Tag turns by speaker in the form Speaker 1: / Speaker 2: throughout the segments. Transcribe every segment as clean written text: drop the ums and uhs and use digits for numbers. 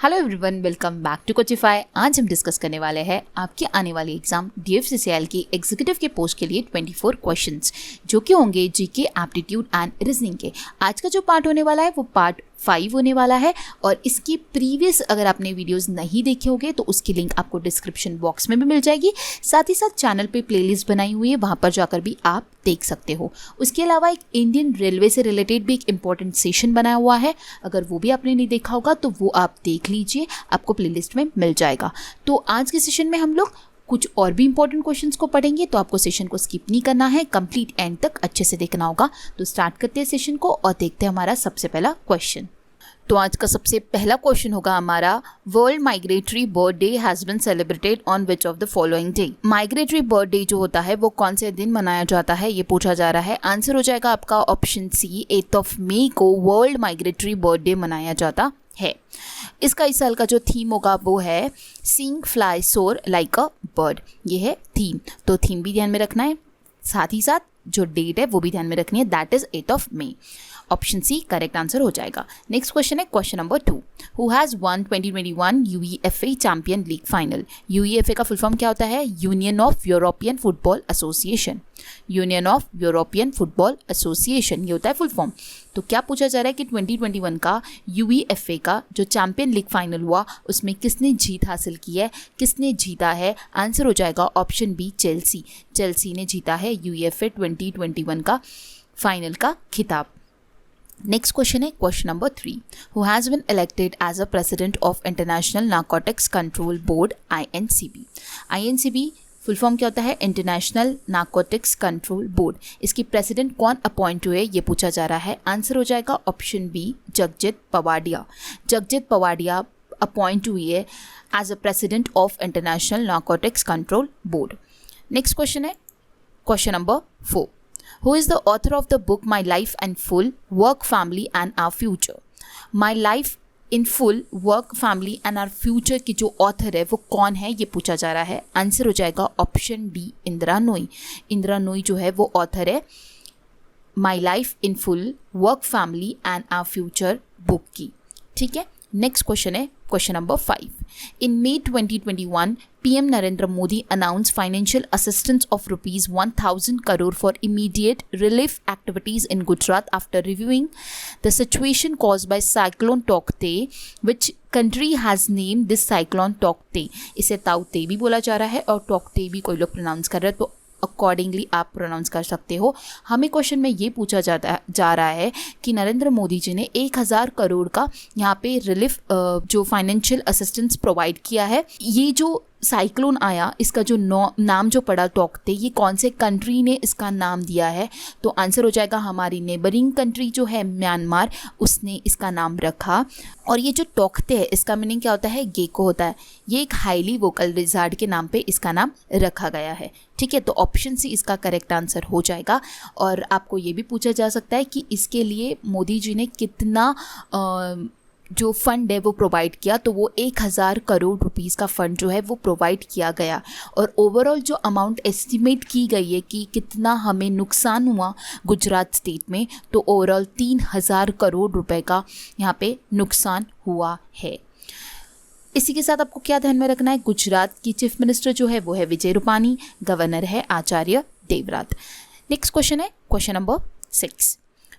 Speaker 1: Hello everyone, welcome back to Coachify. आज हम discuss करने वाले हैं आपकी आने वाली एग्जाम DFCCIL की एग्जीक्यूटिव के पोस्ट के लिए 24 क्वेश्चंस जो कि होंगे जीके, एप्टीट्यूड एंड रीजनिंग के। आज का जो पार्ट होने वाला है वो पार्ट 5 होने वाला है और इसकी प्रीवियस अगर आपने वीडियोस नहीं देखे होंगे तो उसकी लिंक आपको डिस्क्रिप्शन बॉक्स में भी मिल जाएगी। साथ ही साथ चैनल पे प्लेलिस्ट बनाई हुई है, वहाँ पर जाकर भी आप देख सकते हो। उसके अलावा एक इंडियन रेलवे से रिलेटेड भी एक इम्पॉर्टेंट सेशन बनाया हुआ है, अगर वो भी आपने नहीं देखा होगा तो वो आप देख लीजिए, आपको प्लेलिस्ट में मिल जाएगा। तो आज के सेशन में हम लोग कुछ और भी इंपॉर्टेंट क्वेश्चंस को पढ़ेंगे, तो आपको सेशन को स्किप नहीं करना है, कंप्लीट एंड तक अच्छे से देखना होगा। तो स्टार्ट करते हैं सेशन को और देखते हैं हमारा सबसे पहला क्वेश्चन। तो आज का सबसे पहला क्वेश्चन होगा हमारा, world migratory bird day has been celebrated on which of the following day. Migratory bird day जो होता है वो कौन से दिन मनाया जाता है, ये पूछा जा रहा है। आंसर हो जाएगा आपका ऑप्शन सी, 8 मई को वर्ल्ड माइग्रेटरी बर्ड डे मनाया जाता है। इसका इस साल का जो थीम होगा वो है सीइंग फ्लाई सोर लाइक अ बर्ड, ये है थीम। तो थीम भी ध्यान में रखना है, साथ ही साथ जो डेट है वो भी ध्यान में रखनी है, that is 8 May. Option C correct answer हो जाएगा। नेक्स्ट क्वेश्चन है question number 2, who has won 2021 UEFA champion league final. UEFA का फुल फॉर्म क्या होता है? Union of European football association. Union of European football association, ये होता है फुल फॉर्म। तो क्या पूछा जा रहा है कि 2021 का UEFA का जो चैंपियन लीग फाइनल हुआ उसमें किसने जीत हासिल की है, किसने जीता है? आंसर हो जाएगा ऑप्शन बी, चेल्सी। चेल्सी ने जीता है UEFA 2021 का फाइनल का खिताब। नेक्स्ट क्वेश्चन है question number 3, who has been elected as a president of International Narcotics Control Board INCB। INCB full form क्या होता है? International Narcotics Control Board. इसकी प्रेसिडेंट कौन अपॉइंट हुए, ये पूछा जा रहा है। आंसर हो जाएगा option B, Jagjit Pavadia. Jagjit Pavadia appoint हुई है as a president of International Narcotics Control Board. Next question है question number 4, Who is the author of the book My Life in Full, Work, Family and Our Future? My Life in Full, Work, Family and Our Future की जो author है वो कौन है, ये पूछा जा रहा है। आंसर हो जाएगा ऑप्शन डी, इंदिरा नोई। इंदिरा नोई जो है वो ऑथर है My Life in Full, Work, Family and Our Future book की। ठीक है, नेक्स्ट क्वेश्चन है question number 5, in May 2021 PM Narendra Modi announced financial assistance of rupees 1000 crore for immediate relief activities in Gujarat after reviewing the situation caused by cyclone Taukte, which country has named this cyclone Taukte। इसे ताउते भी बोला जा रहा है और टॉकते भी कोई लोग प्रोनाउंस कर रहे हैं, तो अकॉर्डिंगली आप प्रोनाउंस कर सकते हो। हमें क्वेश्चन में ये पूछा जा रहा है कि नरेंद्र मोदी जी ने 1000 करोड़ का यहाँ पे रिलीफ जो फाइनेंशियल असिस्टेंस प्रोवाइड किया है। ये जो साइक्लोन आया इसका जो नाम जो पड़ा टॉकते, ये कौन से कंट्री ने इसका नाम दिया है? तो आंसर हो जाएगा हमारी नेबरिंग कंट्री जो है म्यांमार, उसने इसका नाम रखा। और ये जो टॉकते है इसका मीनिंग क्या होता है? गेको होता है। ये एक हाईली वोकल लिजार्ड के नाम पे इसका नाम रखा गया है। ठीक है, तो ऑप्शन सी इसका करेक्ट आंसर हो जाएगा। और आपको ये भी पूछा जा सकता है कि इसके लिए मोदी जी ने कितना जो फंड है वो प्रोवाइड किया, तो वो 1000 करोड़ रुपीस का फंड जो है वो प्रोवाइड किया गया। और ओवरऑल जो अमाउंट एस्टिमेट की गई है कि कितना हमें नुकसान हुआ गुजरात स्टेट में, तो ओवरऑल 3000 करोड़ रुपए का यहाँ पे नुकसान हुआ है। इसी के साथ आपको क्या ध्यान में रखना है, गुजरात की चीफ मिनिस्टर जो है वो है विजय रूपानी, गवर्नर है आचार्य देवव्रत। नेक्स्ट क्वेश्चन है question number 6,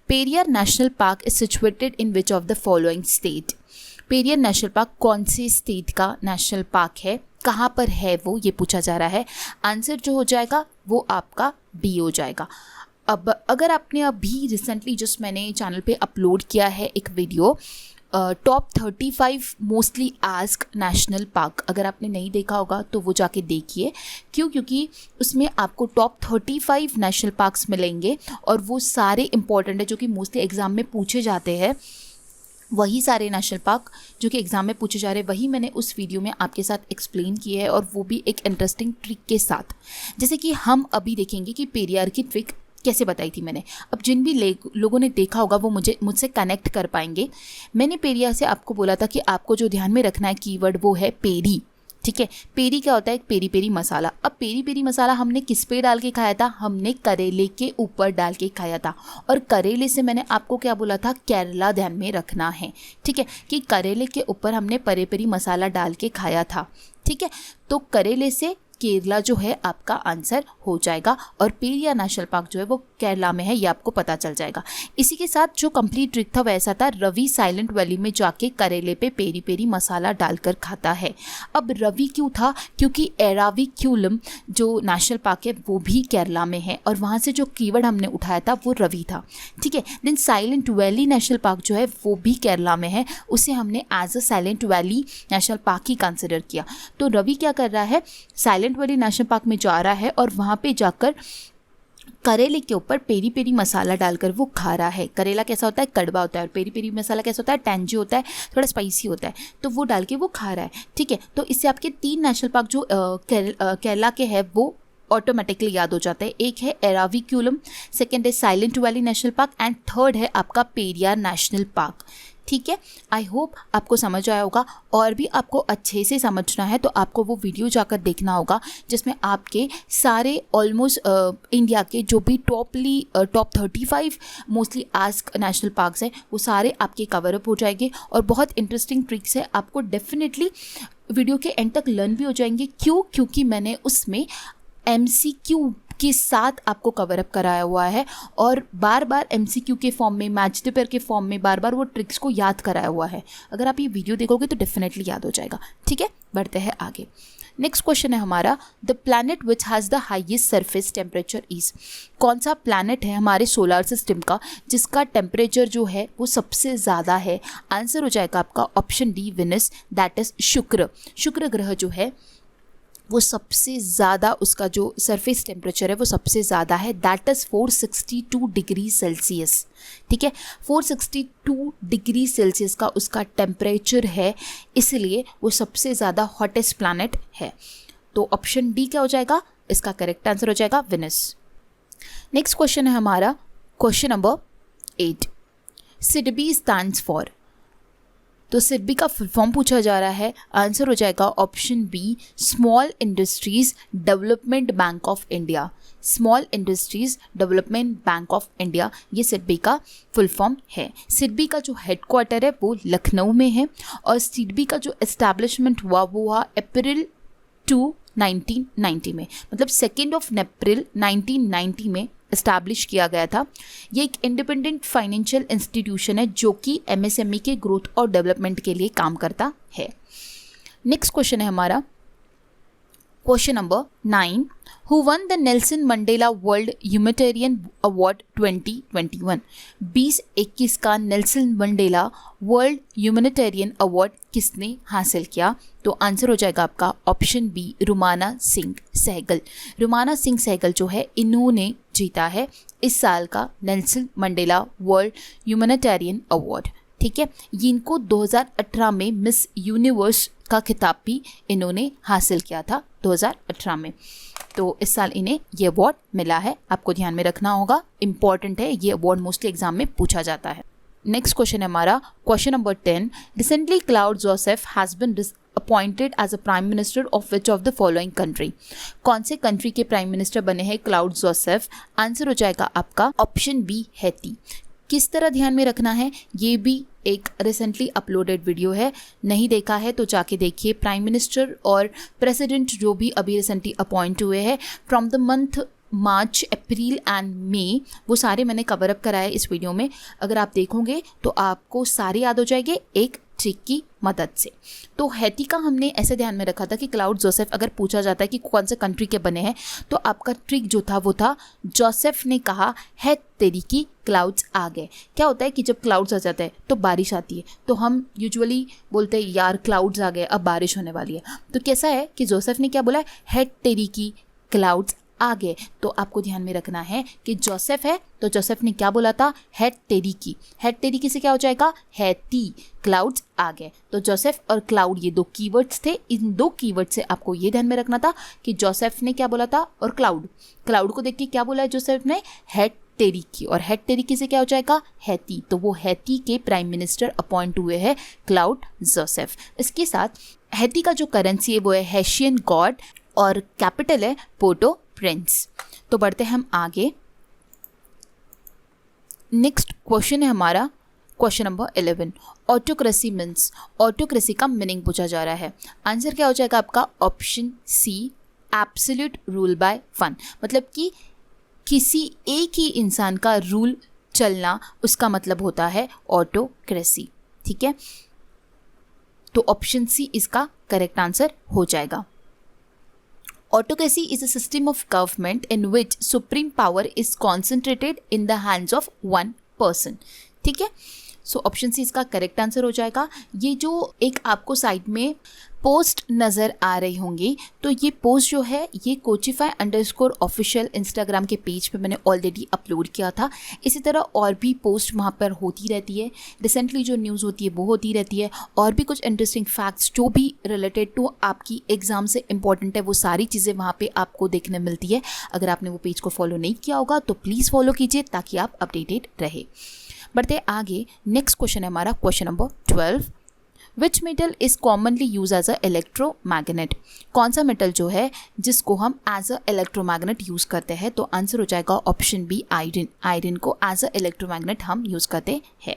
Speaker 1: Periyar national park is situated in which of the following state. Periyar national park कौन से स्टेट का नेशनल पार्क है, कहाँ पर है वो, ये पूछा जा रहा है। आंसर जो हो जाएगा वो आपका बी हो जाएगा। अब अगर आपने अभी रिसेंटली जस्ट मैंने चैनल पे अपलोड किया है एक video, top 35 mostly ask national park, अगर आपने नहीं देखा होगा तो वो जाके देखिए। क्योंकि उसमें आपको टॉप 35 नेशनल पार्क्स मिलेंगे और वो सारे इंपॉर्टेंट है जो कि मोस्टली एग्ज़ाम में पूछे जाते हैं। वही सारे नेशनल पार्क जो कि एग्ज़ाम में पूछे जा रहे हैं वही मैंने उस वीडियो में आपके साथ एक्सप्लेन किए हैं, और वो भी एक इंटरेस्टिंग ट्रिक के साथ। जैसे कि हम अभी देखेंगे कि पेरियार की ट्रिक कैसे बताई थी मैंने। अब जिन भी लोगों ने देखा होगा वो मुझसे कनेक्ट कर पाएंगे। मैंने पेरियार से आपको बोला था कि आपको जो ध्यान में रखना है कीवर्ड वो है पेरी। ठीक है। पेरी क्या होता है? एक पेरी पेरी मसाला। अब पेरी पेरी मसाला हमने किस पे डाल के खाया था? हमने करेले के ऊपर डाल के खाया था। और करेले से मैंने आपको क्या बोला था? केरला ध्यान में रखना है, ठीक है, कि करेले के ऊपर हमने पेरी पेरी मसाला डाल के खाया था, ठीक है। तो करेले से केरला जो है आपका आंसर हो जाएगा, और पेरियार नेशनल पार्क जो है वो केरला में है, ये आपको पता चल जाएगा। इसी के साथ जो कंप्लीट ट्रिक था वैसा था, रवि साइलेंट वैली में जाके करेले पे पेरी पेरी मसाला डालकर खाता है। अब रवि क्यों था? क्योंकि एराविक्युलम जो नेशनल पार्क है वो भी केरला में है, और वहाँ से जो कीवर्ड हमने उठाया था वो रवि था, ठीक है। Then silent valley national park जो है वो भी केरला में है, उसे हमने as a silent valley national park ही कंसिडर किया। तो रवि क्या कर रहा है? साइलेंट वैली नेशनल पार्क में जा रहा है और वहाँ पे जाकर करेले के ऊपर पेरी पेरी मसाला डालकर वो खा रहा है। करेला कैसा होता है? कड़वा होता है, और पेरी पेरी मसाला कैसा होता है? टैंजी होता है, थोड़ा स्पाइसी होता है, तो वो डाल के वो खा रहा है, ठीक है। तो इससे आपके 3 नेशनल पार्क जो केरला के हैं वो ऑटोमेटिकली याद हो जाता है। एक है एराविक्युलम, सेकेंड है silent valley national park, and third है आपका पेरियार नेशनल पार्क, ठीक है। आई होप आपको समझ आया होगा। और भी आपको अच्छे से समझना है तो आपको वो वीडियो जाकर देखना होगा, जिसमें आपके सारे ऑलमोस्ट इंडिया के जो भी top 35 mostly ask national parks हैं वो सारे आपके कवर अप हो जाएंगे, और बहुत इंटरेस्टिंग ट्रिक्स है, आपको डेफिनेटली वीडियो के एंड तक लर्न भी हो जाएंगे। क्यों? क्योंकि मैंने उसमें MCQ के साथ आपको कवर अप कराया हुआ है, और बार बार MCQ के फॉर्म में, मैच द पेयर के फॉर्म में बार बार वो ट्रिक्स को याद कराया हुआ है। अगर आप ये वीडियो देखोगे तो डेफिनेटली याद हो जाएगा, ठीक है। बढ़ते हैं आगे। नेक्स्ट क्वेश्चन है हमारा, the planet which has the highest surface temperature is. कौन सा प्लैनेट है हमारे सोलर सिस्टम का जिसका टेम्परेचर जो है वो सबसे ज़्यादा है? आंसर हो जाएगा आपका option D, Venus, that is शुक्र। शुक्र ग्रह जो है वो सबसे ज़्यादा, उसका जो सरफेस टेम्परेचर है वो सबसे ज़्यादा है, दैट इज़ 462 डिग्री सेल्सियस, ठीक है। 462 डिग्री सेल्सियस का उसका टेम्परेचर है, इसलिए वो सबसे ज़्यादा हॉटेस्ट प्लैनेट है। तो ऑप्शन डी क्या हो जाएगा? इसका करेक्ट आंसर हो जाएगा विनस। नेक्स्ट क्वेश्चन है हमारा question number 8, SIDBI stands for. तो सिडबी का फुल फॉर्म पूछा जा रहा है, आंसर हो जाएगा option B, small industries development bank of India. Small industries development bank of India, ये सिडबी का फुल फॉर्म है। सिडबी का जो हेडक्वार्टर है वो लखनऊ में है, और सिडबी का जो एस्टैब्लिशमेंट हुआ वो हुआ अप्रैल 2, 1990 में, मतलब 2 अप्रैल 1990 में इस्टेब्लिश किया गया था। ये एक इंडिपेंडेंट फाइनेंशियल इंस्टीट्यूशन है जो कि MSME के ग्रोथ और डेवलपमेंट के लिए काम करता है। नेक्स्ट क्वेश्चन है हमारा question number 9, who one the Nelson Mandela world humanitarian award 2021। 2021 का Nelson Mandela world humanitarian award किसने हासिल किया? तो आंसर हो जाएगा आपका ऑप्शन बी, रुमाना सिंह सहगल। रुमाना सिंह सहगल जो है इन्होंने जीता है इस साल का Nelson Mandela world humanitarian award, ठीक है। इनको 2018 में मिस यूनिवर्स का खिताब भी इन्होंने हासिल किया था 2018 में, तो इस साल इन्हें ये अवार्ड मिला है। आपको ध्यान में रखना होगा, इंपॉर्टेंट है, ये अवार्ड मोस्टली एग्जाम में पूछा जाता है। नेक्स्ट क्वेश्चन है हमारा question number 10, recently Claude Joseph has been appointed as a prime minister of which of the following country. कौन से कंट्री के प्राइम मिनिस्टर बने हैं क्लाउड जोसेफ? आंसर हो जाएगा आपका ऑप्शन बी, हैती। किस तरह ध्यान में रखना है? ये भी एक रिसेंटली अपलोडेड वीडियो है, नहीं देखा है तो जाके देखिए। प्राइम मिनिस्टर और प्रेसिडेंट जो भी अभी रिसेंटली अपॉइंट हुए हैं from the month March, April and May, वो सारे मैंने कवर अप कराए इस वीडियो में। अगर आप देखोगे तो आपको सारे याद हो जाएंगे एक ट्रिक की मदद से। तो हैती का हमने ऐसे ध्यान में रखा था कि क्लाउड जोसेफ अगर पूछा जाता है कि कौन से कंट्री के बने हैं, तो आपका ट्रिक जो था वो था, जोसेफ ने कहा है तेरी की क्लाउड्स आ गए। क्या होता है कि जब क्लाउड्स आ जाते हैं तो बारिश आती है, तो हम यूजुअली बोलते हैं यार क्लाउड्स आ गए, अब बारिश होने वाली है। तो कैसा है कि जोसेफ ने क्या बोला है तेरी की क्लाउड्स आ गए। तो आपको ध्यान में रखना है कि जोसेफ है तो जोसेफ ने क्या बोला था, हेड तेरी की। हेड तेरी की से क्या हो जाएगा, हैती, क्लाउड्स आ गए। तो जोसेफ और क्लाउड ये 2 कीवर्ड्स थे। इन 2 कीवर्ड से आपको ये ध्यान में रखना था कि जोसेफ ने क्या बोला था और क्लाउड को देख के क्या बोला है जोसेफ ने, हेड टेरिकी, और हेड टेरिकी से क्या हो जाएगा, हैती, तो वो हैती के प्राइम मिनिस्टर अपॉइंट हुए हैं क्लाउड जोसेफ। इसके साथ हैती का जो करेंसी है वो है हैशियन गॉड और कैपिटल है पोर्टो प्रिंस। तो बढ़ते हैं हम आगे। नेक्स्ट क्वेश्चन है हमारा question number 11। Autocracy means, autocracy का मीनिंग पूछा जा रहा है। आंसर क्या हो जाएगा आपका, option C, absolute rule by one, मतलब कि किसी एक ही इंसान का रूल चलना, उसका मतलब होता है ऑटोक्रेसी। ठीक है, तो ऑप्शन सी इसका करेक्ट आंसर हो जाएगा। Autocracy is a system of government in which supreme power is concentrated in the hands of one person. ठीक है, सो ऑप्शन सी इसका करेक्ट आंसर हो जाएगा। ये जो एक आपको साइड में पोस्ट नज़र आ रही होंगी, तो ये पोस्ट जो है ये Coachify_official इंस्टाग्राम के पेज पे मैंने ऑलरेडी अपलोड किया था। इसी तरह और भी पोस्ट वहाँ पर होती रहती है, रिसेंटली जो न्यूज़ होती है वो होती रहती है, और भी कुछ इंटरेस्टिंग फैक्ट्स जो भी रिलेटेड टू आपकी एग्ज़ाम से इंपॉर्टेंट है वो सारी चीज़ें वहाँ पे आपको देखने मिलती है। अगर आपने वो पेज को फॉलो नहीं किया होगा तो प्लीज़ फॉलो कीजिए ताकि आप अपडेटेड रहे। बढ़ते आगे, नेक्स्ट क्वेश्चन है हमारा question number 12। Which metal is commonly use as a electromagnet, कौन सा मेटल जो है जिसको हम एज अ इलेक्ट्रोमैग्नेट यूज करते हैं, तो आंसर हो जाएगा ऑप्शन बी, आयरन। आयरन को एज अ इलेक्ट्रोमैग्नेट हम यूज करते हैं।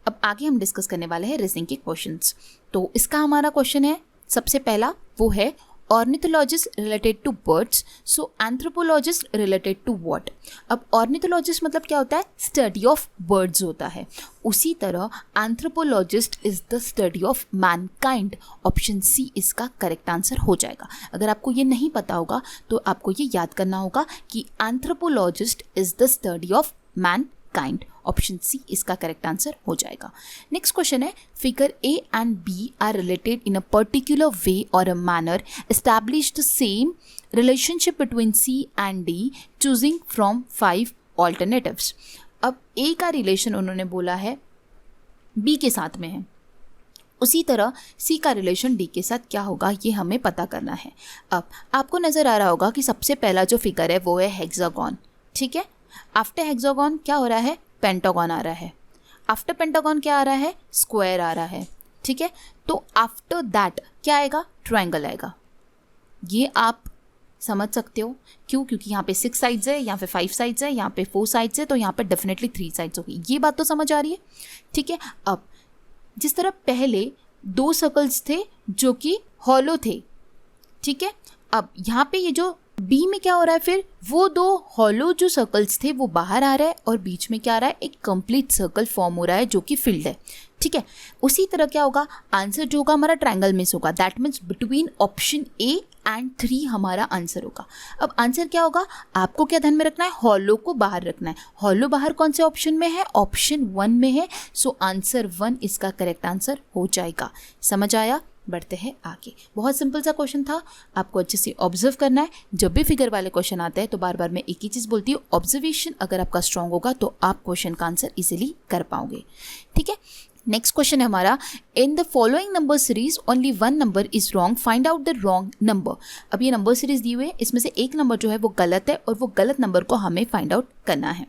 Speaker 1: अब आगे हम डिस्कस करने वाले हैं रीजनिंग के क्वेश्चंस। तो इसका हमारा क्वेश्चन है सबसे पहला, वो है ornithologist related to birds, so anthropologist related to what. अब ऑर्निथोलॉजिस्ट मतलब क्या होता है, स्टडी ऑफ बर्ड्स होता है। उसी तरह anthropologist is the study of mankind. Option C इसका करेक्ट आंसर हो जाएगा। अगर आपको ये नहीं पता होगा तो आपको ये याद करना होगा कि anthropologist is the study of mankind. Option C इसका करेक्ट आंसर हो जाएगा। नेक्स्ट क्वेश्चन है, figure A and B are related in a particular way और a manner, establish the same relationship between C and D, choosing from 5 alternatives. अब A का relation उन्होंने बोला है बी के साथ में है, उसी तरह सी का रिलेशन डी के साथ क्या होगा ये हमें पता करना है। अब आपको नज़र आ रहा होगा कि सबसे पहला जो फिगर है वो है हेक्सागोन। ठीक है, आफ्टर हेक्सागोन क्या हो रहा है, पेंटागन आ रहा है। आफ्टर पेंटागन क्या आ रहा है, स्क्वायर आ रहा है। ठीक है, तो आफ्टर दैट क्या आएगा, ट्रायंगल आएगा। ये आप समझ सकते हो क्यों, क्योंकि यहाँ पे 6 साइड्स है, यहाँ पे 5 साइड्स है, यहाँ पे 4 साइड्स है, तो यहाँ पे डेफिनेटली 3 साइड्स होगी। ये बात तो समझ आ रही है। ठीक है, अब जिस तरह पहले 2 सर्कल्स थे जो कि हॉलो थे, ठीक है, अब यहाँ पे ये जो बी में क्या हो रहा है, फिर वो 2 हॉलो जो सर्कल्स थे वो बाहर आ रहा है और बीच में क्या आ रहा है, एक कंप्लीट सर्कल फॉर्म हो रहा है जो कि फिल्ड है। ठीक है, उसी तरह क्या होगा, आंसर जो होगा हमारा ट्रायंगल मिस होगा। That means between option A and 3 हमारा आंसर होगा। अब आंसर क्या होगा, आपको क्या ध्यान में रखना है, हॉलो को बाहर रखना है। हॉलो बाहर कौन से ऑप्शन में है, ऑप्शन 1 में है, सो आंसर 1 इसका करेक्ट आंसर हो जाएगा। समझ आया। बढ़ते हैं आगे। बहुत सिंपल सा क्वेश्चन था, आपको अच्छे से ऑब्जर्व करना है। जब भी फिगर वाले क्वेश्चन आते हैं तो बार बार मैं एक ही चीज़ बोलती हूँ, ऑब्जर्वेशन अगर आपका स्ट्रांग होगा तो आप क्वेश्चन का आंसर इजीली कर पाओगे। ठीक है, नेक्स्ट क्वेश्चन है हमारा, इन the following number series only 1 number is wrong, find out the wrong number. अब ये नंबर सीरीज दी हुई है, इसमें से एक नंबर जो है वो गलत है और वो गलत नंबर को हमें फाइंड आउट करना है।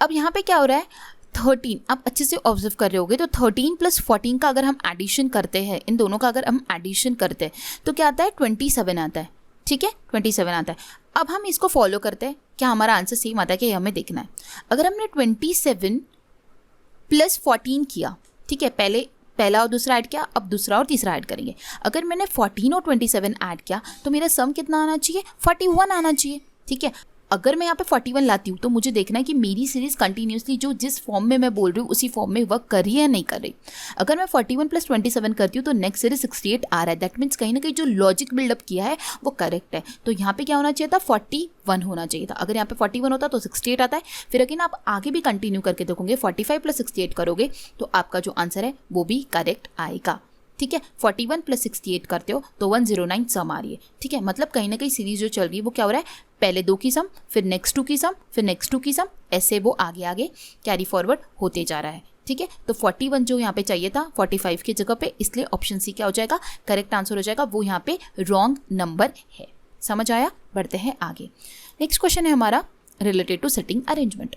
Speaker 1: अब यहाँ पे क्या हो रहा है, 13, आप अच्छे से ऑब्जर्व कर रहे होगे, तो 13 + 14 का अगर हम एडिशन करते हैं, इन दोनों का अगर हम एडिशन करते हैं तो क्या आता है, 27 आता है। ठीक है, 27 आता है। अब हम इसको फॉलो करते हैं, क्या हमारा आंसर सेम आता है कि हमें देखना है। अगर हमने 27 + 14 किया, ठीक है, पहले पहला और दूसरा ऐड किया, अब दूसरा और तीसरा ऐड करेंगे। अगर मैंने 14 और 27 ऐड किया तो मेरा सम कितना आना चाहिए, 41 आना चाहिए। ठीक है, अगर मैं यहाँ पे 41 लाती हूँ तो मुझे देखना है कि मेरी सीरीज कंटिन्यूसली जो जिस फॉर्म में मैं बोल रही हूँ उसी फॉर्म में वर्क कर रही है या नहीं कर रही। अगर मैं 41 + 27 करती हूँ तो नेक्स्ट सीरीज 68 आ रहा है। दैट मीन्स कहीं ना कहीं जो लॉजिक बिल्डअप किया है वो करेक्ट है। तो यहाँ पे क्या होना चाहिए था, 41 होना चाहिए था। अगर यहाँ पे 41 होता तो 68 आता है। फिर अगेन आप आगे भी कंटिन्यू करके देखोगे, 45 + 68 करोगे तो आपका जो आंसर है वो भी करेक्ट आएगा। ठीक है, 41 + 68 करते हो तो 109 सम आ रही है। ठीक है, मतलब कहीं ना कहीं सीरीज जो चल रही है वो क्या हो रहा है, पहले 2 की सम, फिर नेक्स्ट 2 की सम, फिर नेक्स्ट 2 की सम, ऐसे वो आगे आगे कैरी फॉरवर्ड होते जा रहा है। ठीक है, तो 41 जो यहाँ पे चाहिए था 45 की जगह पे, इसलिए ऑप्शन सी क्या हो जाएगा, करेक्ट आंसर हो जाएगा। वो यहाँ पे रॉन्ग नंबर है। समझ आया। बढ़ते हैं आगे। नेक्स्ट क्वेश्चन है हमारा related to seating arrangement.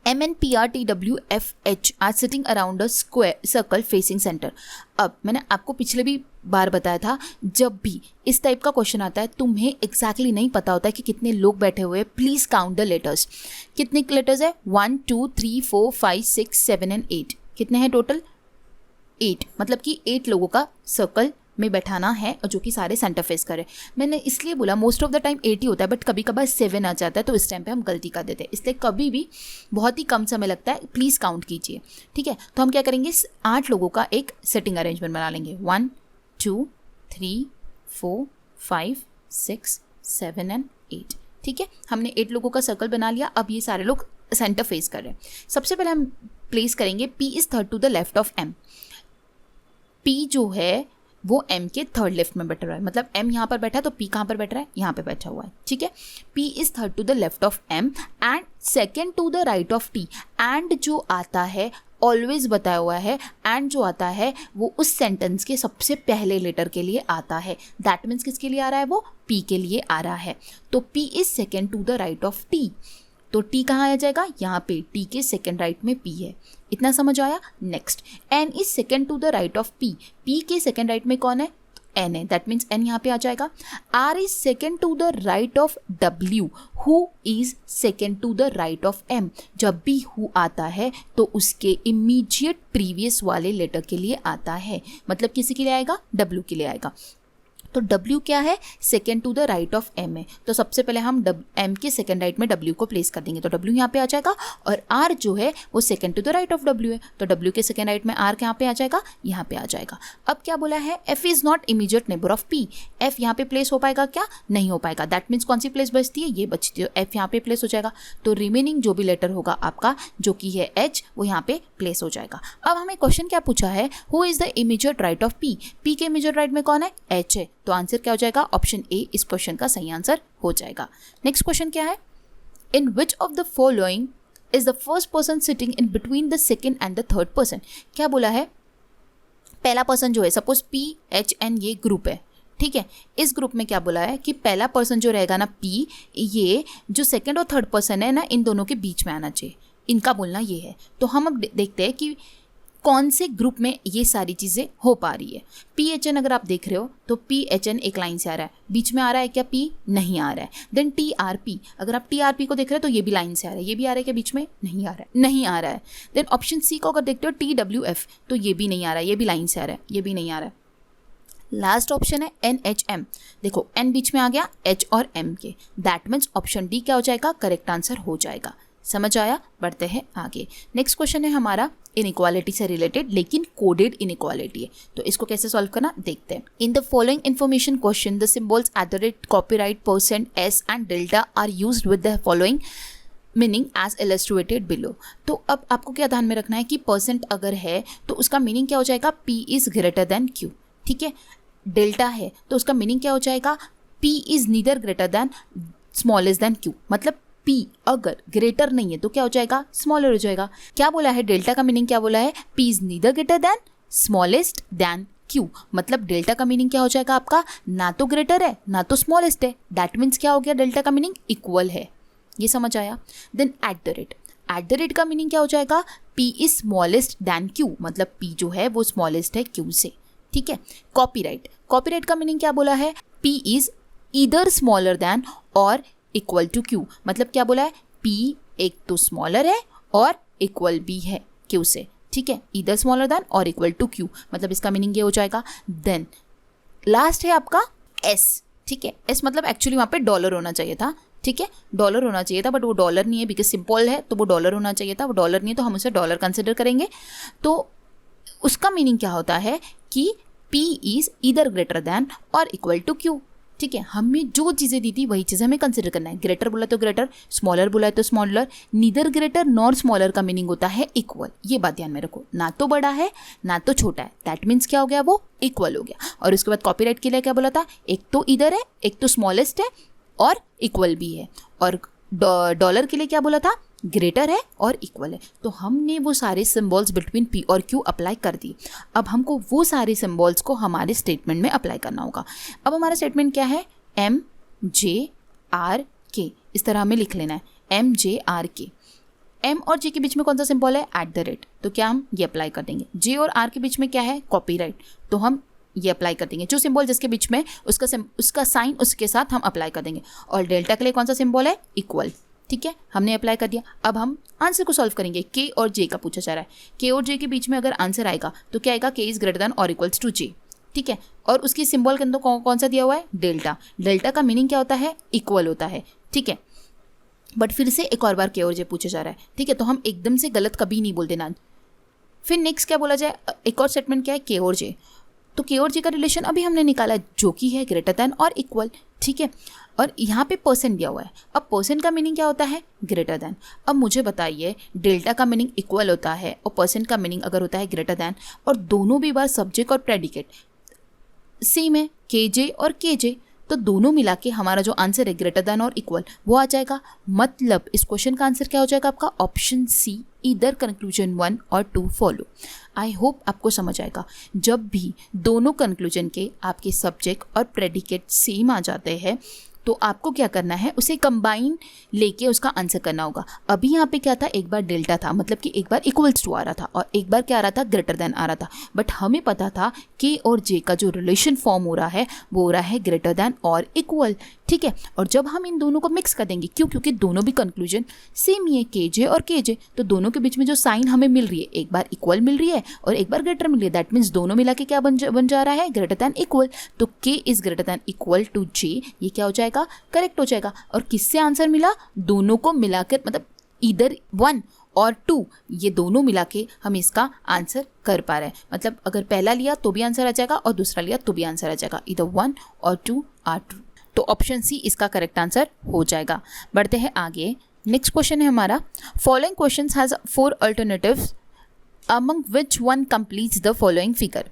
Speaker 1: MNPRTWFH are sitting around a square circle facing center। अब मैंने आपको पिछले भी बार बताया था, जब भी इस टाइप का क्वेश्चन आता है तुम्हें एग्जैक्टली नहीं पता होता है कि कितने लोग बैठे हुए हैं, प्लीज काउंट द लेटर्स। कितने लेटर्स है? 1 2 3 4 5 6 7 एंड 8। कितने हैं टोटल? 8। मतलब कि 8 लोगों का सर्कल में बैठाना है और जो कि सारे सेंटर फेस करें। मैंने इसलिए बोला मोस्ट ऑफ द टाइम 8 ही होता है, बट कभी कभार 7 आ जाता है, तो इस टाइम पे हम गलती कर देते हैं। इसलिए कभी भी बहुत ही कम समय लगता है, प्लीज़ काउंट कीजिए, ठीक है। तो हम क्या करेंगे, 8 लोगों का एक सेटिंग अरेंजमेंट बना लेंगे। 1 2 3 4 5 6 7 एंड 8, ठीक है। हमने 8 लोगों का सर्कल बना लिया। अब ये सारे लोग सेंटर फेस कर रहे हैं। सबसे पहले हम प्लेस करेंगे P is third to the left of M। P जो है वो M के थर्ड लेफ्ट में बैठ रहा है, मतलब M यहाँ पर बैठा है तो P कहाँ पर बैठ रहा है? यहाँ पे बैठा हुआ है, ठीक है। P is third to the left of M and second to the right of T। And जो आता है ऑलवेज बताया हुआ है, एंड जो आता है वो उस सेंटेंस के सबसे पहले लेटर के लिए आता है। दैट मीन्स किसके लिए आ रहा है? वो P के लिए आ रहा है। तो P is second to the right of T। तो T कहाँ आ जाएगा? यहाँ पे T के सेकेंड राइट में P है। इतना समझ आया? Next, N is second to the right of P। P के सेकेंड राइट में कौन है? N है। दैट मीन्स N यहाँ पे आ जाएगा। R is second to the right of W। Who is second to the right of M। जब भी who आता है तो उसके इमीडिएट प्रीवियस वाले लेटर के लिए आता है, मतलब किसी के लिए आएगा? W के लिए आएगा। तो W क्या है? Second to the right of M है। तो सबसे पहले हम M के सेकेंड राइट में W को प्लेस कर देंगे, तो W यहाँ पे आ जाएगा। और R जो है वो second to the right of W है, तो W के सेकेंड राइट में R यहाँ पे आ जाएगा, यहाँ पे आ जाएगा। अब क्या बोला है? F is not immediate neighbour of P। F यहाँ पे प्लेस हो पाएगा क्या? नहीं हो पाएगा। दैट मीन्स कौन सी प्लेस बचती है? ये बचती है। F यहाँ पे प्लेस हो जाएगा, तो रिमेनिंग जो भी लेटर होगा आपका जो कि है H, वो यहाँ पे प्लेस हो जाएगा। अब हमें क्वेश्चन क्या पूछा है? Who is the immediate right of P। P के इमीडिएट राइट में कौन है? H है। तो आंसर क्या हो जाएगा? ऑप्शन ए इस क्वेश्चन का सही आंसर हो जाएगा। नेक्स्ट क्वेश्चन क्या है? In which of the following is the first person sitting in between the second and the third person. क्या बोला है? पहला पर्सन जो है, सपोज P H N ये ग्रुप है, ठीक है। इस ग्रुप में क्या बोला है कि पहला पर्सन जो रहेगा ना P, ये जो सेकेंड और थर्ड पर्सन है ना, इन दोनों के बीच में आना चाहिए। इनका बोलना ये है। तो हम अब देखते हैं कि कौन से ग्रुप में ये सारी चीज़ें हो पा रही है। PHN अगर आप देख रहे हो तो PHN एक लाइन से आ रहा है, बीच में आ रहा है क्या? P नहीं आ रहा है। देन TRP, अगर आप TRP को देख रहे हो तो ये भी लाइन से आ रहा है, ये भी आ रहा है क्या? बीच में नहीं आ रहा है, नहीं आ रहा है। देन ऑप्शन C को अगर देखते हो TWF, तो ये भी नहीं आ रहा है, ये भी लाइन से आ रहा है, ये भी नहीं आ रहा है। लास्ट ऑप्शन है NHM, देखो N बीच में आ गया H और M के। दैट मीन्स ऑप्शन D क्या हो जाएगा? करेक्ट आंसर हो जाएगा। समझ आया? बढ़ते हैं आगे। नेक्स्ट क्वेश्चन है हमारा इनइक्वालिटी से रिलेटेड, लेकिन कोडेड इनइक्वालिटी है, तो इसको कैसे सॉल्व करना देखते हैं। In the following information question the symbols @ copyright %, S and delta are used with the following meaning as illustrated below. तो अब आपको क्या ध्यान में रखना है कि % अगर है तो उसका मीनिंग क्या हो जाएगा? P is greater then Q, ठीक है। डेल्टा है तो उसका मीनिंग क्या हो जाएगा? P is neither greater than smallest than Q। मतलब P अगर ग्रेटर नहीं है तो क्या हो जाएगा? स्मॉलर हो जाएगा। क्या बोला है? डेल्टा का मीनिंग क्या बोला है? P is neither greater than smallest than Q। मतलब डेल्टा का मीनिंग क्या हो जाएगा आपका? ना तो ग्रेटर है ना तो स्मॉलेस्ट है। दैट मीन्स क्या हो गया? डेल्टा का मीनिंग इक्वल है। ये समझ आया? देन एट द रेट का मीनिंग क्या हो जाएगा? P is smallest than Q, मतलब P जो है वो स्मॉलेस्ट है Q से, ठीक है। कॉपीराइट का मीनिंग क्या बोला है? P is either smaller than और इक्वल टू Q। मतलब क्या बोला है? P एक तो स्मॉलर है और इक्वल भी है Q से, ठीक है। ईदर स्मॉलर देन और इक्वल टू Q, मतलब इसका मीनिंग ये हो जाएगा। देन लास्ट है आपका S, ठीक है। S मतलब एक्चुअली वहाँ पे डॉलर होना चाहिए था, ठीक है। डॉलर होना चाहिए था, बट वो डॉलर नहीं है, बिकॉज सिंपल है तो वो डॉलर होना चाहिए था। वो डॉलर नहीं है तो हम उसे डॉलर कंसिडर करेंगे। तो उसका मीनिंग क्या होता है कि P is either greater than और इक्वल टू Q, ठीक है। हमें जो चीज़ें दी थी वही चीज़ हमें कंसिडर करना है। ग्रेटर बोला तो ग्रेटर, स्मॉलर बोला तो smaller. Neither greater nor smaller का मीनिंग होता है इक्वल। ये बात ध्यान में रखो, ना तो बड़ा है ना तो छोटा है। दैट मीन्स क्या हो गया? वो इक्वल हो गया। और उसके बाद कॉपीराइट के लिए क्या बोला था? एक तो इधर है, एक तो स्मॉलेस्ट है और इक्वल भी है। और डॉलर के लिए क्या बोला था? ग्रेटर है और इक्वल है। तो हमने वो सारे सिंबल्स बिटवीन P और Q अप्लाई कर दी। अब हमको वो सारे सिंबल्स को हमारे स्टेटमेंट में अप्लाई करना होगा। अब हमारा स्टेटमेंट क्या है? MJRK, इस तरह हमें लिख लेना है MJRK। एम और जे के बीच में कौन सा सिंबल है, @ तो क्या हम ये अप्लाई कर देंगे। जे और आर के बीच में क्या है, कॉपीराइट, तो हम ये अप्लाई कर देंगे। जो सिंबल जिसके बीच में उसका साइन उसके साथ हम अप्लाई कर देंगे। और डेल्टा के लिए कौन सा सिंबल है, इक्वल। ठीक है, हमने अप्लाई कर दिया। अब हम आंसर को सॉल्व करेंगे। के और जे का पूछा जा रहा है। के और जे के बीच में अगर आंसर आएगा तो क्या आएगा, के इज ग्रेटर देन और इक्वल्स टू जे। ठीक है, और उसकी सिंबल के अंदर कौन सा दिया हुआ है, डेल्टा। डेल्टा का मीनिंग क्या होता है, इक्वल होता है। ठीक है, बट फिर से एक और बार के और जे पूछा जा रहा है। ठीक है, तो हम एकदम से गलत कभी नहीं बोल देना। फिर नेक्स्ट क्या बोला जाए, एक और स्टेटमेंट क्या है, के और जे। तो के और जे का रिलेशन अभी हमने निकाला जो कि है ग्रेटर देन और इक्वल। ठीक है, और यहाँ पे परसेंट दिया हुआ है। अब परसेंट का मीनिंग क्या होता है, ग्रेटर देन। अब मुझे बताइए, डेल्टा का मीनिंग इक्वल होता है और परसेंट का मीनिंग अगर होता है ग्रेटर देन, और दोनों भी बार सब्जेक्ट और प्रेडिकेट सेम है, के जे और के जे, तो दोनों मिला के हमारा जो आंसर है ग्रेटर देन और इक्वल वो आ जाएगा। मतलब इस क्वेश्चन का आंसर क्या हो जाएगा आपका, ऑप्शन सी, इधर कंक्लूजन 1 और 2 फॉलो। आई होप आपको समझ आएगा। जब भी दोनों कंक्लूजन के आपके सब्जेक्ट और प्रेडिकेट सेम आ जाते हैं तो आपको क्या करना है, उसे कंबाइन लेके उसका आंसर करना होगा। अभी यहाँ पे क्या था, एक बार डेल्टा था, मतलब कि एक बार इक्वल्स टू आ रहा था और एक बार क्या आ रहा था, ग्रेटर देन आ रहा था। बट हमें पता था के और जे का जो रिलेशन फॉर्म हो रहा है वो हो रहा है ग्रेटर देन और इक्वल। ठीक है, और जब हम इन दोनों को मिक्स कर देंगे, क्योंकि दोनों भी कंक्लूजन सेम ही है, के जे और के जे, तो दोनों के बीच में जो साइन हमें मिल रही है, एक बार इक्वल मिल रही है और एक बार ग्रेटर मिल रही है। दैट मीन्स दोनों मिला के क्या बन जा रहा है, ग्रेटर देन इक्वल। तो K is greater than equal to J, ये क्या हो जाएगा, करेक्ट हो जाएगा। और किससे आंसर मिला, दोनों को मिलाकर, मतलब इधर 1 और 2 ये दोनों मिला के हम इसका आंसर कर पा रहे हैं। मतलब अगर पहला लिया तो भी आंसर आ जाएगा और दूसरा लिया तो भी आंसर आ जाएगा। इधर 1 और 2 आर ट्रू, तो ऑप्शन सी इसका करेक्ट आंसर हो जाएगा। बढ़ते हैं आगे। नेक्स्ट क्वेश्चन है हमारा, following question has 4 alternatives among which one completes the following figure.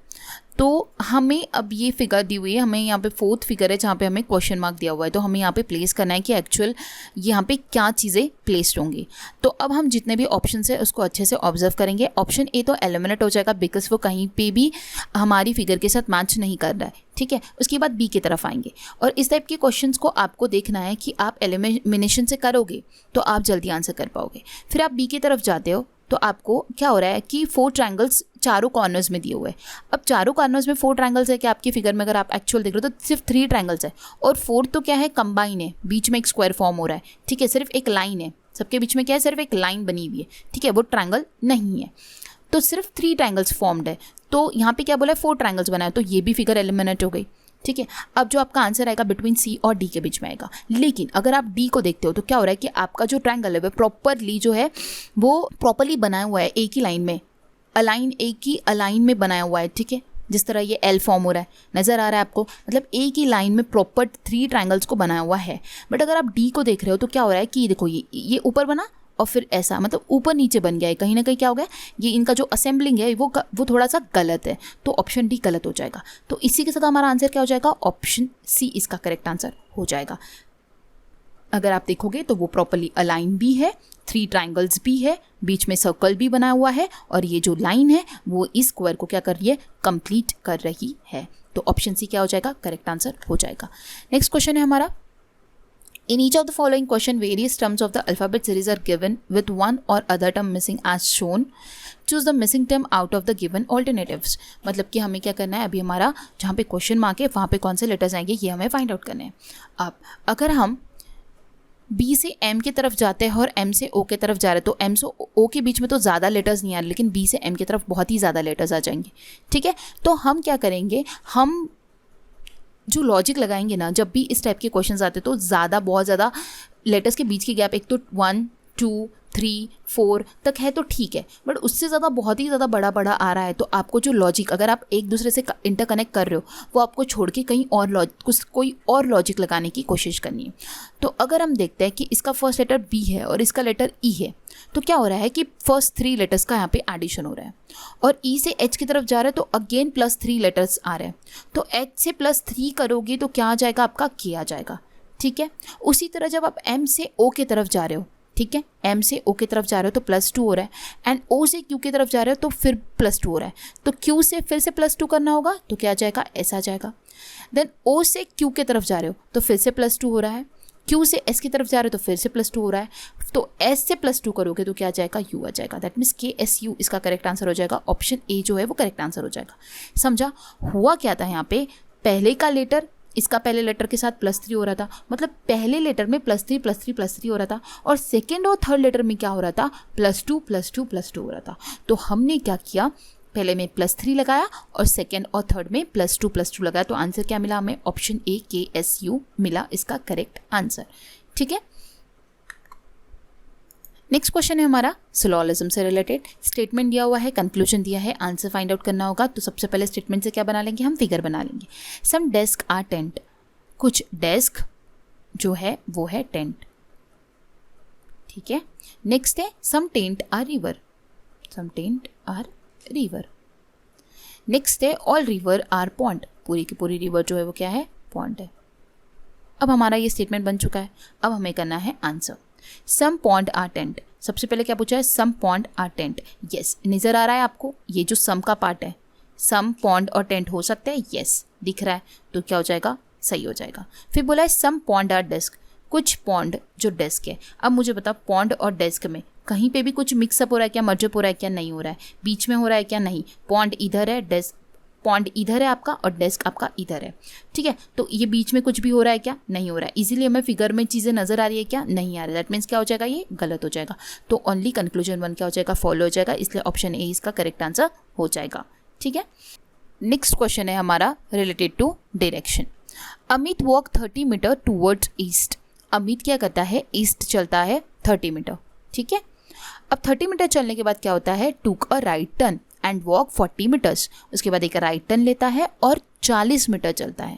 Speaker 1: तो हमें अब ये फिगर दी हुई है, हमें यहाँ पे 4th फिगर है जहाँ पे हमें क्वेश्चन मार्क दिया हुआ है, तो हमें यहाँ पे प्लेस करना है कि एक्चुअल यहाँ पे क्या चीज़ें प्लेस्ड होंगी। तो अब हम जितने भी ऑप्शन है उसको अच्छे से ऑब्जर्व करेंगे। ऑप्शन ए तो एलिमिनेट हो जाएगा बिकॉज वो कहीं पे भी हमारी फिगर के साथ मैच नहीं कर रहा है। ठीक है, उसके बाद बी की तरफ आएंगे और इस टाइप के क्वेश्चंस को आपको देखना है कि आप एलिमिनेशन से करोगे तो आप जल्दी आंसर कर पाओगे। फिर आप बी की तरफ जाते हो तो आपको क्या हो रहा है कि 4 ट्रायंगल्स चारों कॉर्नर्स में दिए हुए हैं। अब चारों कॉर्नर्स में 4 ट्रायंगल्स है कि आपकी फिगर में अगर आप एक्चुअल देख रहे हो तो सिर्फ 3 ट्रायंगल्स है और 4 तो क्या है, कंबाइन है, बीच में एक स्क्वायर फॉर्म हो रहा है। ठीक है, सिर्फ एक लाइन है, सबके बीच में क्या है, सिर्फ एक लाइन बनी हुई है। ठीक है, वो ट्रायंगल नहीं है, तो सिर्फ 3 ट्रायंगल्स फॉर्म्ड है। तो यहाँ पे क्या बोला है, 4 ट्रायंगल्स बनाए, तो ये भी फिगर एलिमिनेट हो गई। ठीक है, अब जो आपका आंसर आएगा बिटवीन सी और डी के बीच में आएगा। लेकिन अगर आप डी को देखते हो तो क्या हो रहा है कि आपका जो ट्रायंगल है वो प्रॉपरली जो है वो प्रॉपरली बनाया हुआ है, एक ही लाइन में एक ही अलाइन में बनाया हुआ है। ठीक है, जिस तरह ये एल फॉर्म हो रहा है, नज़र आ रहा है आपको, मतलब एक ही लाइन में प्रॉपर 3 ट्रायंगल्स को बनाया हुआ है। बट अगर आप डी को देख रहे हो तो क्या हो रहा है कि देखो ये ऊपर बना और फिर ऐसा, मतलब ऊपर नीचे बन गया है, कहीं ना कहीं क्या हो गया, ये इनका जो असेंबलिंग है वो थोड़ा सा गलत है, तो ऑप्शन डी गलत हो जाएगा। तो इसी के साथ हमारा आंसर क्या हो जाएगा, ऑप्शन सी इसका करेक्ट आंसर हो जाएगा। अगर आप देखोगे तो वो प्रॉपरली अलाइन भी है, 3 ट्रायंगल्स भी है, बीच में सर्कल भी बना हुआ है और ये जो लाइन है वो इस स्क्वायर को क्या कर रही है, कंप्लीट कर रही है। तो ऑप्शन सी क्या हो जाएगा, करेक्ट आंसर हो जाएगा। नेक्स्ट क्वेश्चन है हमारा, in each of the following question various terms of the alphabet series are given with one or other term missing as shown, choose the missing term out of the given alternatives। मतलब कि हमें क्या करना है, अभी हमारा जहाँ पे क्वेश्चन मार्क है वहाँ पे कौन से लेटर्स आएंगे ये हमें फाइंड आउट करने हैं। अब अगर हम बी से एम की तरफ जाते हैं और एम से ओ की तरफ जा रहे हैं तो एम से ओ के बीच में तो ज़्यादा लेटर्स नहीं आ रहे, लेकिन बी से एम की तरफ बहुत ही ज़्यादा लेटर्स आ जाएंगे। ठीक है, तो हम क्या करेंगे, हम जो लॉजिक लगाएंगे ना, जब भी इस टाइप के क्वेश्चंस आते तो बहुत ज़्यादा लेटर्स के बीच की गैप, एक तो 1 2 3 4 तक है तो ठीक है, बट उससे ज़्यादा बहुत ही ज़्यादा बड़ा आ रहा है तो आपको जो लॉजिक, अगर आप एक दूसरे से इंटरकनेक्ट कर रहे हो वो आपको छोड़ के कहीं और कोई और लॉजिक लगाने की कोशिश करनी है। तो अगर हम देखते हैं कि इसका फर्स्ट लेटर बी है और इसका लेटर ई है, तो क्या हो रहा है कि फर्स्ट 3 लेटर्स का यहाँ पे एडिशन हो रहा है और ई से एच की तरफ जा रहा है तो अगेन +3 लेटर्स आ रहे हैं, तो एच से +3 करोगे तो क्या आ जाएगा आपका, के आ जाएगा। ठीक है, उसी तरह जब आप एम से ओ की तरफ जा रहे हो, ठीक है, एम से ओ की तरफ जा रहे हो तो +2 हो रहा है, एंड ओ से क्यू की तरफ जा रहे हो तो फिर +2 हो रहा है, तो क्यू से फिर से +2 करना होगा तो क्या आ जाएगा, ऐसा आ जाएगा। देन ओ से क्यू की तरफ जा रहे हो तो फिर से +2 हो रहा है, Q से S की तरफ जा रहे हो तो फिर से +2 हो रहा है, तो S से +2 करोगे तो क्या आ जाएगा, U आ जाएगा। दैट मीन्स KSU इसका करेक्ट आंसर हो जाएगा। ऑप्शन ए जो है वो करेक्ट आंसर हो जाएगा। समझा? हुआ क्या था यहाँ पे, पहले का लेटर इसका पहले लेटर के साथ +3 हो रहा था, मतलब पहले लेटर में +3 हो रहा था, और सेकेंड और थर्ड लेटर में क्या हो रहा था, +2 हो रहा था। तो हमने क्या किया, पहले में +3 लगाया और सेकेंड और थर्ड में +2 लगाया, तो आंसर क्या मिला हमें, ऑप्शन ए KSU मिला इसका करेक्ट आंसर। ठीक है, नेक्स्ट क्वेश्चन है हमारा सिलोजिज्म से रिलेटेड। स्टेटमेंट दिया हुआ है, कंक्लूजन दिया है, आंसर फाइंड आउट करना होगा। तो सबसे पहले स्टेटमेंट से क्या बना लेंगे, हम फिगर बना लेंगे। सम डेस्क आर टेंट, कुछ डेस्क जो है वो है टेंट। ठीक है, नेक्स्ट है some tent are river, some tent are river. Next है ऑल रिवर आर पॉन्ड, पूरी की पूरी रिवर जो है वो क्या है, पॉन्ड है। अब हमारा ये स्टेटमेंट बन चुका है, अब हमें करना है answer. Some pond are tent, सबसे पहले क्या पूछा है, some pond are tent. Yes, नज़र आ रहा है आपको, ये जो सम का पार्ट है, सम पॉन्ड और टेंट हो सकते हैं, यस दिख रहा है, तो क्या हो जाएगा, सही हो जाएगा। फिर बोला है सम पॉन्ड आर डेस्क, कुछ पॉन्ड जो डेस्क है। अब मुझे बताओ, पॉन्ड और डेस्क में कहीं पे भी कुछ मिक्सअप हो रहा है क्या, मर्जअप हो रहा है क्या, नहीं हो रहा है, बीच में हो रहा है क्या, नहीं। पॉन्ड इधर है, डेस्क पॉन्ड इधर है आपका, और डेस्क आपका इधर है। ठीक है, तो ये बीच में कुछ भी हो रहा है क्या, नहीं हो रहा है। इजीली हमें फिगर में चीज़ें नजर आ रही है क्या, नहीं आ रही। दैट मीन्स क्या हो जाएगा, ये गलत हो जाएगा। तो ओनली कंक्लूजन 1 क्या हो जाएगा, फॉलो हो जाएगा, इसलिए ऑप्शन ए इसका करेक्ट आंसर हो जाएगा। ठीक है, नेक्स्ट क्वेश्चन है हमारा related to direction. Amit walk 30 metre towards east, Amit क्या करता है, ईस्ट चलता है 30 मीटर। ठीक है, अब 30 मीटर चलने के बाद क्या होता है, took a right turn and walk 40 metres, उसके बाद एक राइट टर्न लेता है और 40 मीटर चलता है।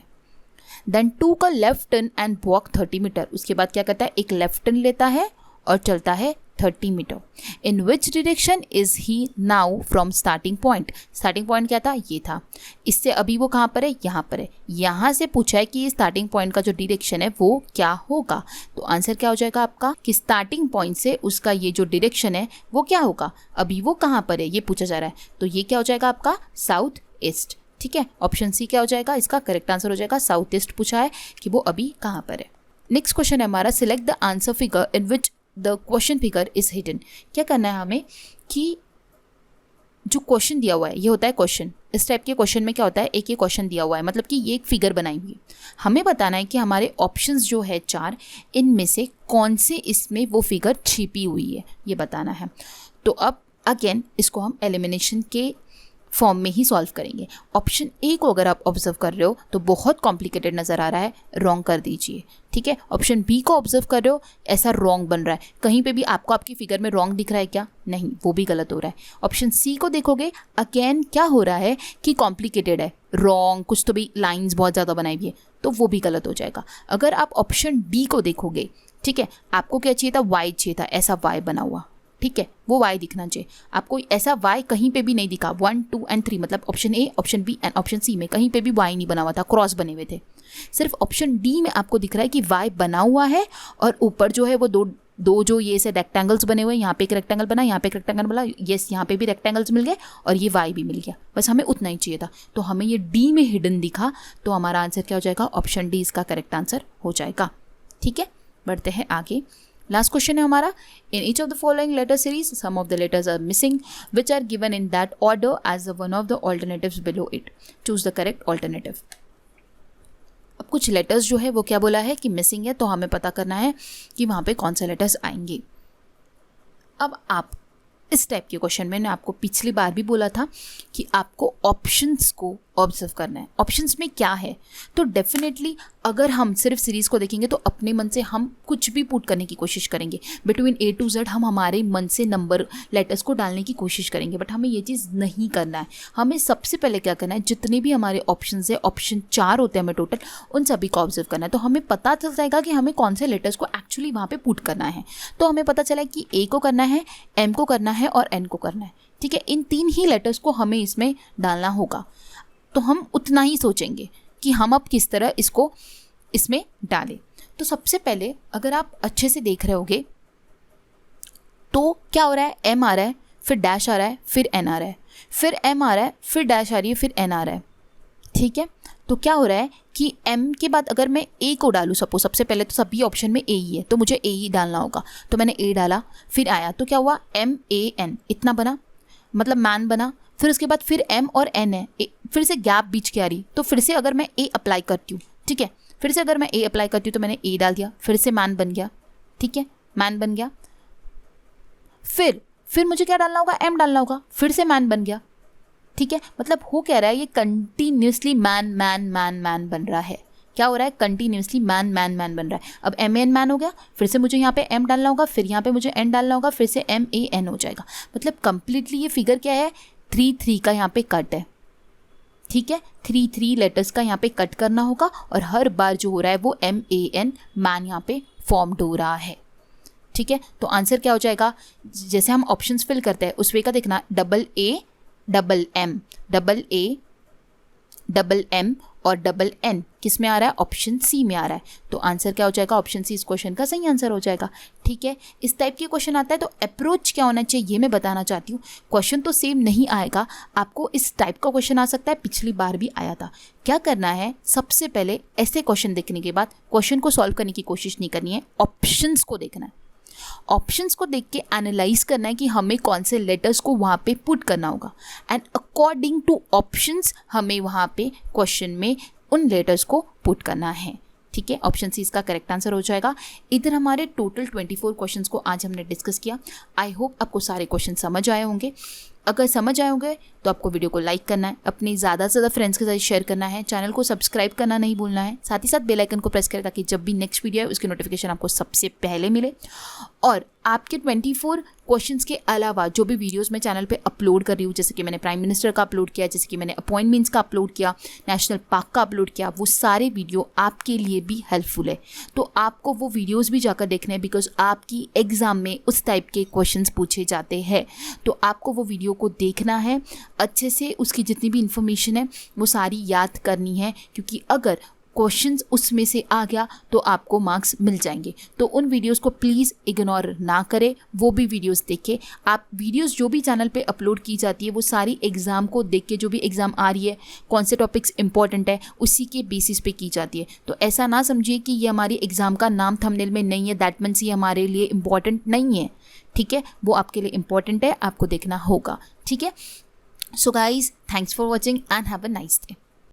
Speaker 1: Then took a left turn and walk 30 metre, उसके बाद क्या करता है, एक लेफ्ट टर्न लेता है और चलता है 30 metre. In which direction is he now from starting point, starting point क्या था, ये था, इससे अभी वो कहाँ पर है, यहाँ पर है। यहाँ से पूछा है कि ये स्टार्टिंग पॉइंट का जो डायरेक्शन है वो क्या होगा, तो आंसर क्या हो जाएगा आपका, कि स्टार्टिंग पॉइंट से उसका ये जो डायरेक्शन है वो क्या होगा, अभी वो कहाँ पर है ये पूछा जा रहा है, तो ये क्या हो जाएगा आपका, साउथ ईस्ट। ठीक है, ऑप्शन सी क्या हो जाएगा, इसका करेक्ट आंसर हो जाएगा, साउथ ईस्ट पूछा है कि वो अभी कहाँ पर है। नेक्स्ट क्वेश्चन है हमारा, select the answer figure in which the question figure is hidden. क्या करना है हमें, कि जो क्वेश्चन दिया हुआ है, ये होता है क्वेश्चन, इस टाइप के क्वेश्चन में क्या होता है, एक ये क्वेश्चन दिया हुआ है, मतलब कि ये एक फिगर बनाई हुई है, हमें बताना है कि हमारे ऑप्शंस जो है 4, इनमें से कौन से इसमें वो फिगर छिपी हुई है, ये बताना है। तो अब अगेन इसको हम एलिमिनेशन के फॉर्म में ही सॉल्व करेंगे। ऑप्शन ए को अगर आप ऑब्जर्व कर रहे हो तो बहुत कॉम्प्लिकेटेड नज़र आ रहा है, रॉन्ग कर दीजिए। ठीक है, ऑप्शन बी को ऑब्जर्व कर रहे हो, ऐसा रॉन्ग बन रहा है, कहीं पे भी आपको आपकी फिगर में रॉन्ग दिख रहा है क्या, नहीं, वो भी गलत हो रहा है। ऑप्शन सी को देखोगे, अगेन क्या हो रहा है कि कॉम्प्लिकेटेड है, रॉन्ग, कुछ तो भी लाइन्स बहुत ज़्यादा बनाई हुई है, तो वो भी गलत हो जाएगा। अगर आप ऑप्शन डी को देखोगे, ठीक है, आपको क्या चाहिए था, वाई चाहिए था, ऐसा वाई बना हुआ, ठीक है, वो y दिखना चाहिए आपको, ऐसा y कहीं पे भी नहीं दिखा। 1, 2 and 3 मतलब option A, option B and option C में कहीं पे भी y नहीं बना हुआ था, क्रॉस बने हुए थे। सिर्फ ऑप्शन डी में आपको दिख रहा है कि y बना हुआ है, और ऊपर जो है वो दो जो ये से रेक्टेंगल्स बने हुए हैं, यहाँ पे एक रेक्टेंगल बना, यहाँ पे एक रेक्टेंगल बना, यस यहाँ पे भी रेक्टेंगल्स मिल गए और ये y भी मिल गया, बस हमें उतना ही चाहिए था। तो हमें ये डी में हिडन दिखा, तो हमारा आंसर क्या हो जाएगा, ऑप्शन डी इसका करेक्ट आंसर हो जाएगा। ठीक है, बढ़ते हैं आगे। लास्ट क्वेश्चन है हमारा, in each of the following letter series some of the letters are missing which are given in that order as one of the alternatives below it, choose the correct alternative. अब कुछ letters जो है वो क्या बोला है कि missing है, तो हमें पता करना है कि वहाँ पे कौन से लेटर्स आएंगे। अब आप इस टाइप के क्वेश्चन में, मैंने आपको पिछली बार भी बोला था कि आपको ऑप्शंस को ऑब्जर्व करना है, ऑप्शंस में क्या है। तो डेफिनेटली अगर हम सिर्फ सीरीज़ को देखेंगे तो अपने मन से हम कुछ भी पुट करने की कोशिश करेंगे, बिटवीन A to Z हम हमारे मन से नंबर लेटर्स को डालने की कोशिश करेंगे, बट हमें ये चीज़ नहीं करना है। हमें सबसे पहले क्या करना है, जितने भी हमारे ऑप्शन है, ऑप्शन 4 होते हैं हमें टोटल, उन सभी को ऑब्जर्व करना है, तो हमें पता चल जाएगा कि हमें कौन से लेटर्स को एक्चुअली वहाँ पर पुट करना है। तो हमें पता चला कि A को करना है, M को करना है और N को करना है। ठीक है, इन 3 ही लेटर्स को हमें इसमें डालना होगा, तो हम उतना ही सोचेंगे कि हम अब किस तरह इसको इसमें डालें। तो सबसे पहले अगर आप अच्छे से देख रहे होगे तो क्या हो रहा है, M आ रहा है, फिर डैश आ रहा है, फिर N आ रहा है, फिर M आ रहा है, फिर डैश आ रही है, फिर N आ रहा है। ठीक है। तो क्या हो रहा है कि m के बाद अगर मैं a को डालूँ, सपोज सबसे पहले तो सभी ऑप्शन में a ही है तो मुझे a ही डालना होगा, तो मैंने a डाला, फिर आया तो क्या हुआ MAN इतना बना, मतलब मैन बना। फिर उसके बाद फिर m और n है, फिर से गैप बीच की आ रही, तो फिर से अगर मैं a अप्लाई करती हूँ, ठीक है, फिर से अगर मैं a अप्लाई करती हूँ तो मैंने a डाल दिया, फिर से मैन बन गया, ठीक है, मैन बन गया। फिर मुझे क्या डालना होगा, m डालना होगा, फिर से मैन बन गया, ठीक है। मतलब हो क्या रहा है, ये continuously man man man man बन रहा है। क्या हो रहा है, कंटिन्यूसली मैन मैन मैन बन रहा है। अब MAN मैन हो गया, फिर से मुझे यहाँ पे M डालना होगा, फिर यहाँ पे मुझे N डालना होगा, फिर से MAN हो जाएगा। मतलब कंप्लीटली ये फिगर क्या है, 3 का यहाँ पे कट है, ठीक है, 3 लेटर्स का यहाँ पे कट करना होगा और हर बार जो हो रहा है वो MAN मैन यहाँ पे फॉर्म्ड हो रहा है, ठीक है। तो आंसर क्या हो जाएगा, जैसे हम ऑप्शंस फिल करते हैं उस वे का देखना, AA और NN किस में आ रहा है, ऑप्शन सी में आ रहा है। तो आंसर क्या हो जाएगा, ऑप्शन सी इस क्वेश्चन का सही आंसर हो जाएगा, ठीक है। इस टाइप के क्वेश्चन आता है तो अप्रोच क्या होना चाहिए ये मैं बताना चाहती हूँ। क्वेश्चन तो सेम नहीं आएगा, आपको इस टाइप का क्वेश्चन आ सकता है, पिछली बार भी आया था। क्या करना है, सबसे पहले ऐसे क्वेश्चन देखने के बाद क्वेश्चन को सॉल्व करने की कोशिश नहीं करनी है, ऑप्शंस को देखना है। ऑप्शंस को देख के एनालाइज करना है कि हमें कौन से लेटर्स को वहाँ पे पुट करना होगा एंड अकॉर्डिंग टू ऑप्शंस हमें वहाँ पे क्वेश्चन में उन लेटर्स को पुट करना है, ठीक है। ऑप्शन सी इसका करेक्ट आंसर हो जाएगा। इधर हमारे टोटल 24 क्वेश्चंस को आज हमने डिस्कस किया। आई होप आपको सारे क्वेश्चन समझ आए होंगे। अगर समझ आए होंगे तो आपको वीडियो को लाइक करना है, अपने ज़्यादा से ज़्यादा फ्रेंड्स के साथ शेयर करना है, चैनल को सब्सक्राइब करना नहीं भूलना है, साथ ही साथ बेल आइकन को प्रेस करें ताकि जब भी नेक्स्ट वीडियो है उसकी नोटिफिकेशन आपको सबसे पहले मिले। और आपके 24 क्वेश्चंस के अलावा जो भी वीडियोस मैं चैनल पे अपलोड कर रही हूँ, जैसे कि मैंने प्राइम मिनिस्टर का अपलोड किया, जैसे कि मैंने अपॉइंटमेंट्स का अपलोड किया, नेशनल पार्क का अपलोड किया, वो सारे वीडियो आपके लिए भी हेल्पफुल है। तो आपको वो वीडियोस भी जाकर देखने हैं बिकॉज आपकी एग्ज़ाम में उस टाइप के क्वेश्चंस पूछे जाते हैं। तो आपको वो वीडियो को देखना है अच्छे से, उसकी जितनी भी इंफॉर्मेशन है वो सारी याद करनी है, क्योंकि अगर क्वेश्चंस उसमें से आ गया तो आपको मार्क्स मिल जाएंगे। तो उन वीडियोस को प्लीज़ इग्नोर ना करें, वो भी वीडियोस देखें। आप वीडियोस जो भी चैनल पे अपलोड की जाती है वो सारी एग्ज़ाम को देख के, जो भी एग्ज़ाम आ रही है, कौन से टॉपिक्स इंपॉर्टेंट है उसी के बेसिस पे की जाती है। तो ऐसा ना समझिए कि ये हमारी एग्ज़ाम का नाम थंबनेल में नहीं है, दैट मीन्स ये हमारे लिए इम्पॉर्टेंट नहीं है, ठीक है। वो आपके लिए इम्पॉर्टेंट है, आपको देखना होगा, ठीक है। So guys, thanks for watching and have a nice day.